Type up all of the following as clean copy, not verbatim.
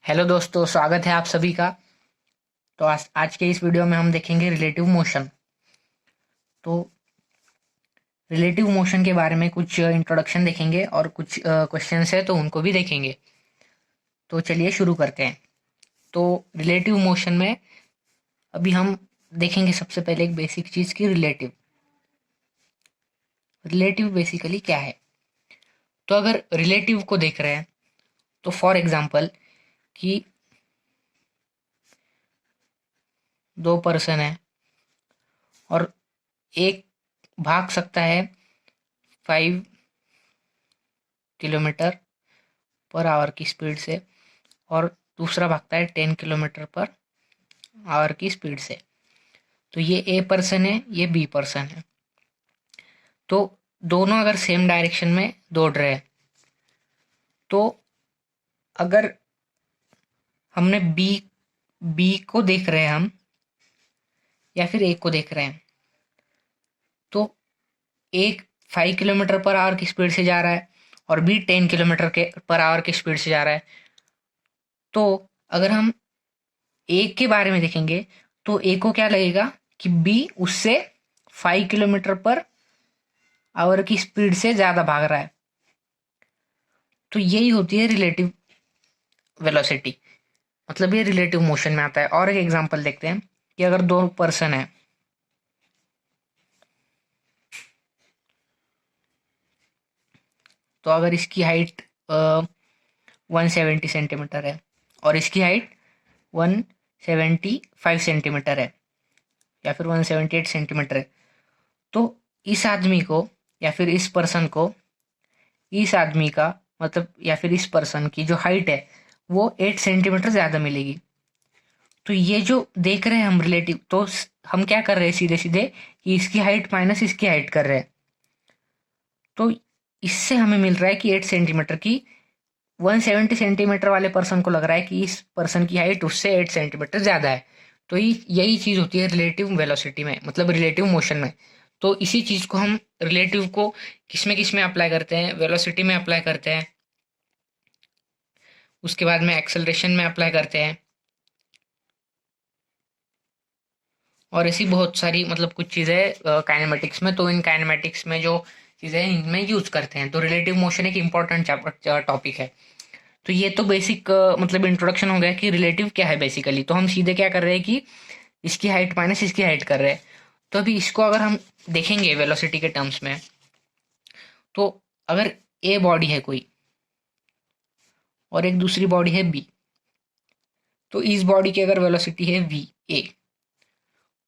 Hello दोस्तों, स्वागत है आप सभी का। तो आज के इस वीडियो में हम देखेंगे रिलेटिव मोशन। तो रिलेटिव मोशन के बारे में कुछ इंट्रोडक्शन देखेंगे और कुछ क्वेश्चंस है तो उनको भी देखेंगे। तो चलिए शुरू करते हैं। तो रिलेटिव मोशन में अभी हम देखेंगे सबसे पहले एक बेसिक चीज़ की रिलेटिव रिलेटिव बेसिकली क्या है। तो अगर रिलेटिव को देख रहे हैं तो फॉर एग्जांपल कि दो पर्सन है और एक भाग सकता है 5 किलोमीटर पर आवर की स्पीड से और दूसरा भागता है 10 किलोमीटर पर आवर की स्पीड से। तो ये ए पर्सन है, ये बी पर्सन है। तो दोनों अगर सेम डायरेक्शन में दौड़ रहे हैं तो अगर हमने बी बी को देख रहे हैं हम या फिर ए को देख रहे हैं तो एक 5 किलोमीटर पर आवर की स्पीड से जा रहा है और बी 10 किलोमीटर के पर आवर की स्पीड से जा रहा है। तो अगर हम ए के बारे में देखेंगे तो ए को क्या लगेगा कि बी उससे 5 किलोमीटर पर आवर की स्पीड से ज़्यादा भाग रहा है। तो यही होती है रिलेटिव वेलोसिटी, मतलब ये रिलेटिव मोशन में आता है। और एक एग्जांपल देखते हैं कि अगर दो पर्सन है तो अगर इसकी हाइट 170 सेंटीमीटर है और इसकी हाइट 175 सेंटीमीटर है या फिर 178 सेंटीमीटर है। तो इस आदमी को या फिर इस पर्सन को इस आदमी का मतलब या फिर इस पर्सन की जो हाइट है वो 8 सेंटीमीटर ज़्यादा मिलेगी। तो ये जो देख रहे हैं हम रिलेटिव, तो हम क्या कर रहे हैं सीधे सीधे कि इसकी हाइट माइनस इसकी हाइट कर रहे हैं। तो इससे हमें मिल रहा है कि 8 सेंटीमीटर की 170 सेंटीमीटर वाले पर्सन को लग रहा है कि इस पर्सन की हाइट उससे 8 सेंटीमीटर ज़्यादा है। तो यही चीज़ होती है रिलेटिव वेलोसिटी में, मतलब रिलेटिव मोशन में। तो इसी चीज़ को हम रिलेटिव को किस में अप्लाई करते हैं, वेलोसिटी में अप्लाई करते हैं, उसके बाद में एक्सेलरेशन में अप्लाई करते हैं और ऐसी बहुत सारी मतलब कुछ चीज़ें काइनेमेटिक्स में। तो इन काइनेमेटिक्स में जो चीज़ें हैं इनमें यूज करते हैं। तो रिलेटिव मोशन एक इम्पॉर्टेंट टॉपिक है। तो ये तो बेसिक मतलब इंट्रोडक्शन हो गया कि रिलेटिव क्या है बेसिकली। तो हम सीधे क्या कर रहे हैं कि इसकी हाइट माइनस इसकी हाइट कर रहे हैं। तो अभी इसको अगर हम देखेंगे वेलोसिटी के टर्म्स में तो अगर ए बॉडी है कोई और एक दूसरी बॉडी है बी, तो इस बॉडी की अगर वेलोसिटी है वी ए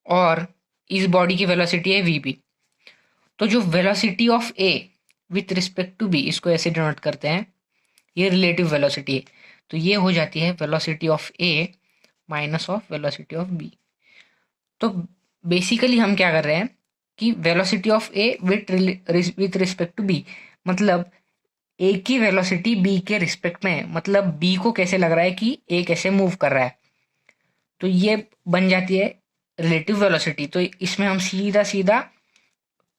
और इस बॉडी की वेलोसिटी है वी बी, तो जो velocity of A with respect to B, इसको ऐसे डिनोट करते हैं, ये रिलेटिव वेलोसिटी है। तो ये हो जाती है velocity of A minus of velocity of B. तो बेसिकली हम क्या कर रहे हैं कि velocity of A with respect to B, मतलब ए की वेलोसिटी बी के रिस्पेक्ट में है, मतलब बी को कैसे लग रहा है कि ए कैसे मूव कर रहा है। तो ये बन जाती है रिलेटिव वेलोसिटी। तो इसमें हम सीधा सीधा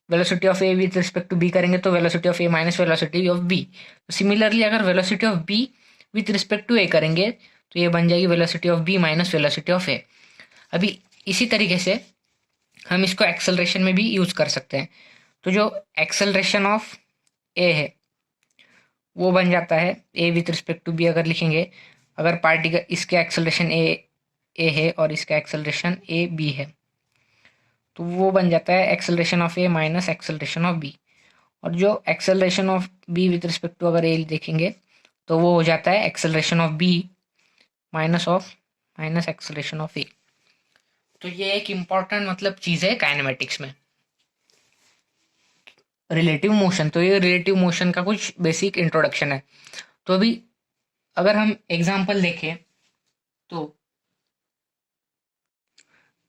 velocity of A with respect to B करेंगे तो velocity of A minus velocity of B. तो सिमिलरली अगर velocity of B with respect to A करेंगे तो ये बन जाएगी velocity of B minus velocity of A. अभी इसी तरीके से हम इसको एक्सेलरेशन में भी यूज कर सकते हैं। तो जो एक्सेलरेशन ऑफ ए है वो बन जाता है ए विथ रिस्पेक्ट टू बी। अगर लिखेंगे, अगर पार्टिकल इसके एक्सेलरेशन ए है और इसका एक्सेलरेशन ए बी है तो वो बन जाता है acceleration of A minus acceleration of B. और जो acceleration of B with respect to अगर ए देखेंगे तो वो हो जाता है acceleration of B minus acceleration of A. तो ये एक इम्पॉर्टेंट मतलब चीज़ है काइनेमेटिक्स में, रिलेटिव मोशन। तो ये रिलेटिव मोशन का कुछ बेसिक इंट्रोडक्शन है। तो अभी अगर हम एग्जांपल देखें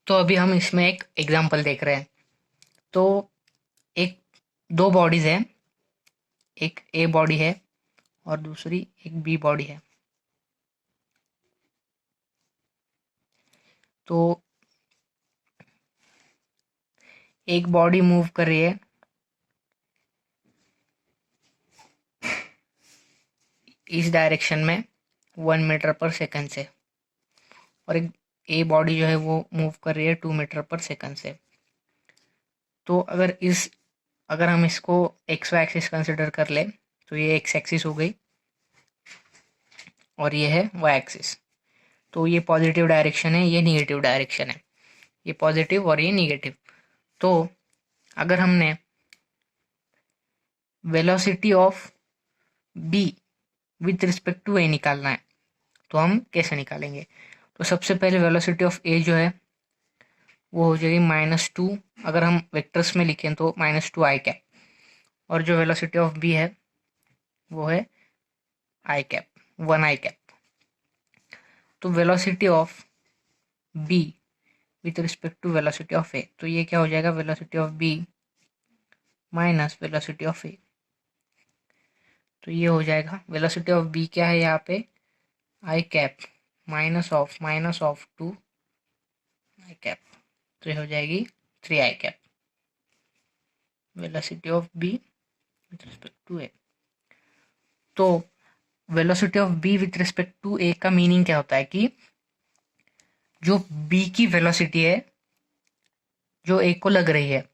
तो अभी हम इसमें एक एग्जांपल देख रहे हैं। तो एक दो बॉडीज हैं, एक ए बॉडी है और दूसरी एक बी बॉडी है। तो एक बॉडी मूव कर रही है इस डायरेक्शन में 1 मीटर पर सेकंड से, और एक ए बॉडी जो है वो मूव कर रही है 2 मीटर पर सेकंड से। तो अगर हम इसको एक्स वाई एक्सिस कंसिडर कर ले तो ये एक्स एक्सिस हो गई और ये है वाई एक्सिस। तो ये पॉजिटिव डायरेक्शन है, ये निगेटिव डायरेक्शन है, ये पॉजिटिव और ये निगेटिव। तो अगर हमने velocity of B with respect to A निकालना है तो हम कैसे निकालेंगे? तो सबसे पहले वेलोसिटी ऑफ ए जो है वो हो जाएगी -2, अगर हम वेक्टर्स में लिखें तो -2 i कैप, और जो वेलोसिटी ऑफ बी है वो है i कैप, 1 i कैप। तो velocity of B with respect to velocity of A, तो ये क्या हो जाएगा? Velocity of B minus velocity of A. तो ये हो जाएगा वेलोसिटी ऑफ बी क्या है यहाँ पे? i cap minus of 2 i cap, तो ये हो जाएगी 3 i cap velocity of B with respect to A. तो velocity of B with respect to A का मीनिंग क्या होता है कि जो बी की वेलोसिटी है जो ए को लग रही है,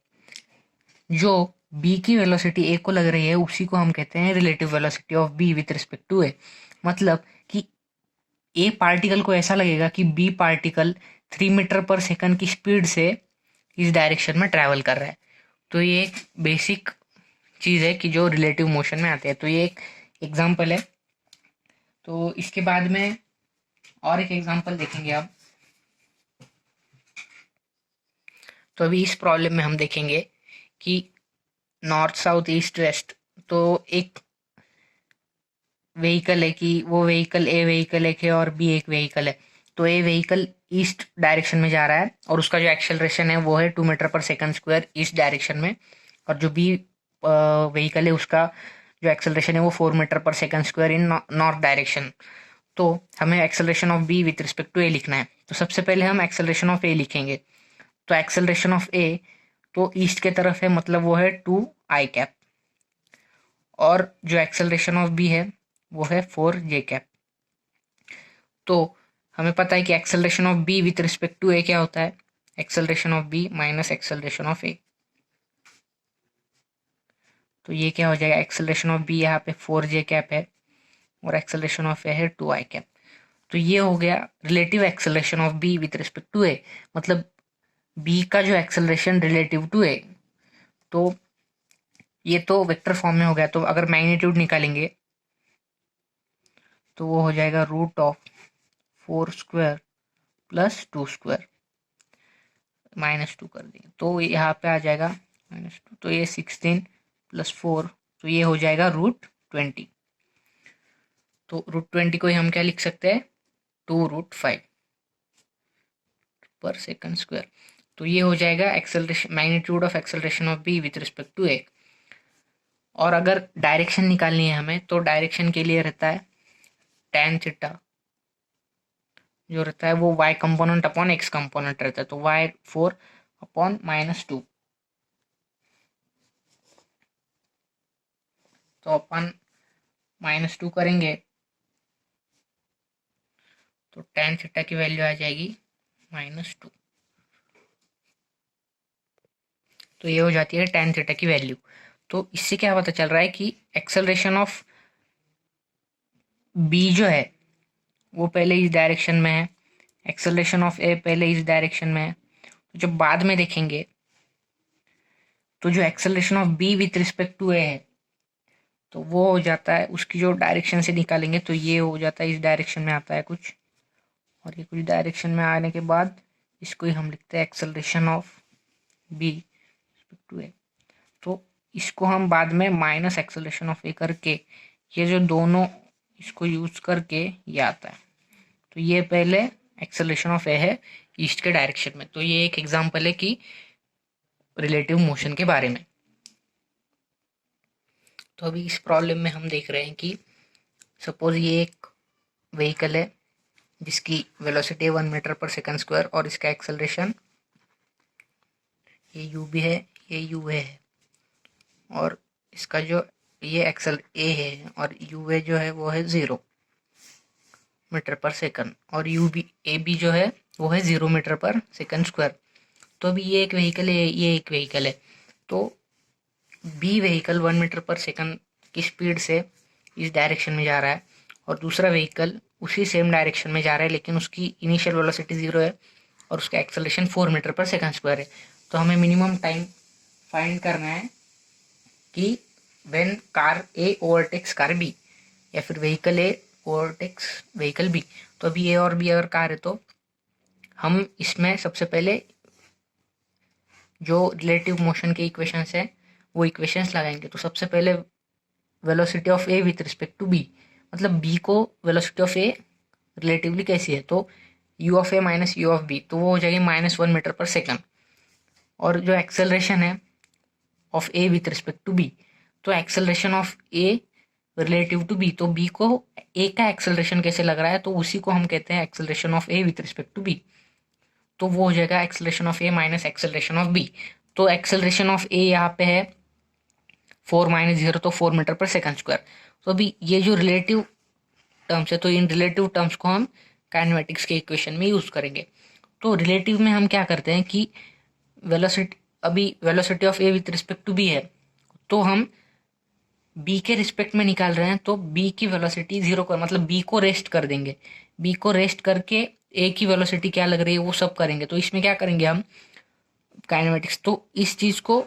जो बी की वेलोसिटी ए को लग रही है उसी को हम कहते हैं relative velocity of B with respect to A. मतलब कि ए पार्टिकल को ऐसा लगेगा कि B particle 3 meter per second की स्पीड से इस डायरेक्शन में ट्रैवल कर रहा है। तो ये एक बेसिक चीज़ है कि जो रिलेटिव मोशन में आते हैं। तो ये एक एग्जाम्पल है। तो इसके बाद में और एक एग्जाम्पल देखेंगे आप। तो अभी इस प्रॉब्लम में हम देखेंगे कि नॉर्थ साउथ ईस्ट वेस्ट, तो एक व्हीकल है कि वो व्हीकल ए व्हीकल एक है और बी एक व्हीकल है। तो ए व्हीकल ईस्ट डायरेक्शन में जा रहा है और उसका जो एक्सेलरेशन है वो है 2 metre per second square east direction में, और जो बी व्हीकल है उसका जो एक्सेलरेशन है वो 4 metre per second square in north direction. तो हमें acceleration of B with respect to A लिखना है। तो सबसे पहले हम एक्सेलरेशन ऑफ ए लिखेंगे। तो एक्सेलरेशन ऑफ ए तो ईस्ट के तरफ है, मतलब वो है 2 i कैप, और जो एक्सेलरेशन ऑफ बी है वो है 4j कैप। तो हमें पता है कि acceleration of B with respect to A क्या होता है? Acceleration of B minus acceleration of A. तो ये क्या हो जाएगा? एक्सेलरेशन ऑफ बी यहाँ पे 4j कैप है और एक्सेलरेशन ऑफ ए है 2 i कैप। तो ये हो गया relative acceleration of B with respect to A, मतलब बी का जो एक्सेलरेशन रिलेटिव टू ए। तो ये तो वेक्टर फॉर्म में हो गया। तो अगर मैग्नीट्यूड निकालेंगे तो वो हो जाएगा √4² प्लस 2² -2 कर देंगे तो यहाँ पे आ जाएगा -2। तो ये 16 प्लस 4, तो ये हो जाएगा √20। तो √20 को ही हम क्या लिख सकते हैं? 2√5 पर सेकंड स्क्वायर। तो ये हो जाएगा acceleration, magnitude of acceleration of B with respect to A. और अगर डायरेक्शन निकालनी है हमें तो डायरेक्शन के लिए रहता है tan थीटा, जो रहता है वो y component upon x component रहता है। तो y4 अपॉन -2, तो अपन -2 करेंगे तो tan थीटा की वैल्यू आ जाएगी -2। तो ये हो जाती है tan थीटा की वैल्यू। तो इससे क्या पता चल रहा है कि एक्सेलरेशन ऑफ बी जो है वो पहले इस डायरेक्शन में है, एक्सेलरेशन ऑफ ए पहले इस डायरेक्शन में है। तो जब बाद में देखेंगे तो जो acceleration of B with respect to A है तो वो हो जाता है, उसकी जो डायरेक्शन से निकालेंगे तो ये हो जाता है, इस डायरेक्शन में आता है कुछ, और ये कुछ डायरेक्शन में आने के बाद इसको ही हम लिखते हैं acceleration of B respect to A. तो इसको हम बाद में माइनस एक्सेलरेशन ऑफ ए करके, ये जो दोनों इसको यूज करके ये आता है। तो ये पहले एक्सेलरेशन ऑफ ए है ईस्ट के डायरेक्शन में। तो ये एक एग्जांपल है कि रिलेटिव मोशन के बारे में। तो अभी इस प्रॉब्लम में हम देख रहे हैं कि सपोज ये एक व्हीकल है जिसकी velocity 1 metre per second square और इसका एक्सेलरेशन ये यू भी है, ये यू है, और इसका जो ये एक्सल ए है और यू ए जो है वो है 0। मीटर पर सेकंड और ए बी जो है वो है 0 मीटर पर सेकंड स्क्वायर। तो अभी ये एक व्हीकल है, ये एक व्हीकल है, तो B vehicle 1 metre per second की स्पीड से इस डायरेक्शन में जा रहा है और दूसरा व्हीकल उसी सेम डायरेक्शन में जा रहा है, लेकिन उसकी इनिशियल वेलोसिटी 0 है और उसका acceleration 4 metre per second square है। तो हमें मिनिमम टाइम फाइंड करना है कि when car A overtakes car B, या फिर vehicle A overtakes vehicle B. तो अभी ए और बी अगर कार है तो हम इसमें सबसे पहले जो रिलेटिव मोशन के इक्वेशंस है वो इक्वेशंस लगाएंगे। तो सबसे पहले velocity of A with respect to B, मतलब बी को वेलोसिटी ऑफ ए रिलेटिवली कैसी है, तो U of A minus U of B, तो वो हो जाएगी -1 मीटर पर सेकंड। और जो एक्सेलरेशन है of A with respect to B, तो acceleration of A relative to B, तो बी को ए का एक्सेलरेशन कैसे लग रहा है तो उसी को हम कहते हैं acceleration of A with respect to B. तो वो हो जाएगा acceleration of A minus acceleration of B. तो एक्सेलरेशन ऑफ ए यहाँ पे है 4 - 0, तो 4 मीटर पर सेकंड स्क्वायर। तो अभी ये जो रिलेटिव टर्म्स है, तो इन रिलेटिव टर्म्स को हम काइनेमेटिक्स के इक्वेशन में यूज करेंगे। तो रिलेटिव में हम क्या करते हैं कि velocity of A with respect to B है, तो हम बी के रिस्पेक्ट में निकाल रहे हैं, तो बी की वेलोसिटी 0 कर, मतलब बी को रेस्ट कर देंगे। बी को रेस्ट करके ए की वेलोसिटी क्या लग रही है वो सब करेंगे। तो इसमें क्या करेंगे हम काइनेमेटिक्स, तो इस चीज़ को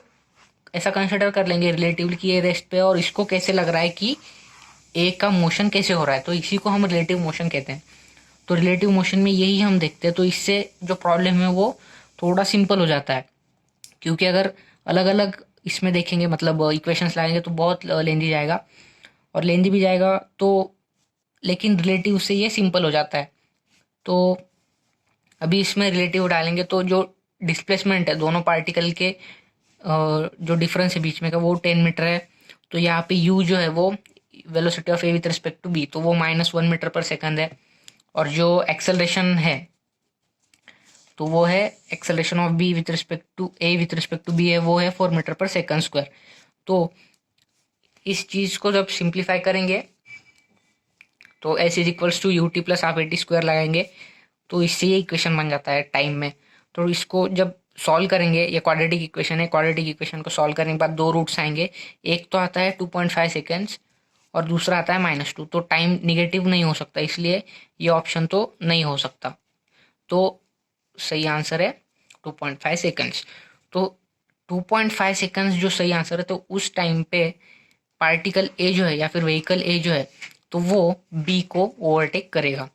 ऐसा कंसिडर कर लेंगे रिलेटिवली कि ये रेस्ट पे, और इसको कैसे लग रहा है कि ए का मोशन कैसे हो रहा है, तो इसी को हम रिलेटिव मोशन कहते हैं। तो रिलेटिव मोशन में यही हम देखते हैं। तो इससे जो प्रॉब्लम है वो थोड़ा सिंपल हो जाता है, क्योंकि अगर अलग अलग इसमें देखेंगे, मतलब इक्वेशंस लाएंगे तो बहुत लेंदी जाएगा, और लेंदी भी जाएगा तो, लेकिन रिलेटिव से ये सिंपल हो जाता है। तो अभी इसमें रिलेटिव डालेंगे तो जो डिस्प्लेसमेंट है दोनों पार्टिकल के, जो डिफरेंस है बीच में का, वो 10 मीटर है। तो यहाँ पे u जो है वो velocity of A with respect to B, तो वो -1 मीटर पर सेकंड है। और जो एक्सेलरेशन है तो वो है acceleration of B with respect to A with respect to B है, वो है 4 मीटर पर सेकंड स्क्वायर। तो इस चीज़ को जब सिंप्लीफाई करेंगे तो s is equals to U T plus half A T square लगाएंगे, तो इससे ये इक्वेशन बन जाता है टाइम में। तो इसको जब सॉल्व करेंगे, ये क्वाड्रेटिक इक्वेशन है, क्वाड्रेटिक इक्वेशन को सॉल्व करने के बाद दो रूट्स आएंगे। एक तो आता है 2.5 सेकेंड्स और दूसरा आता है -2, तो टाइम निगेटिव नहीं हो सकता, इसलिए ये ऑप्शन तो नहीं हो सकता। तो सही आंसर है 2.5 सेकेंड्स। तो 2.5 सेकेंड्स जो सही आंसर है, तो उस टाइम पे पार्टिकल ए जो है या फिर व्हीकल ए जो है तो वो बी को ओवरटेक करेगा।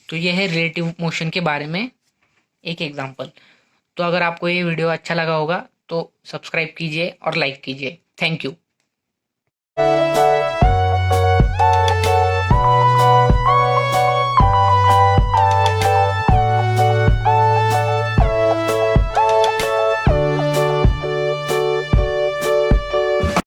तो ये है रिलेटिव मोशन के बारे में एक एग्जांपल। तो अगर आपको ये वीडियो अच्छा लगा होगा तो सब्सक्राइब कीजिए और लाइक कीजिए। Thank you.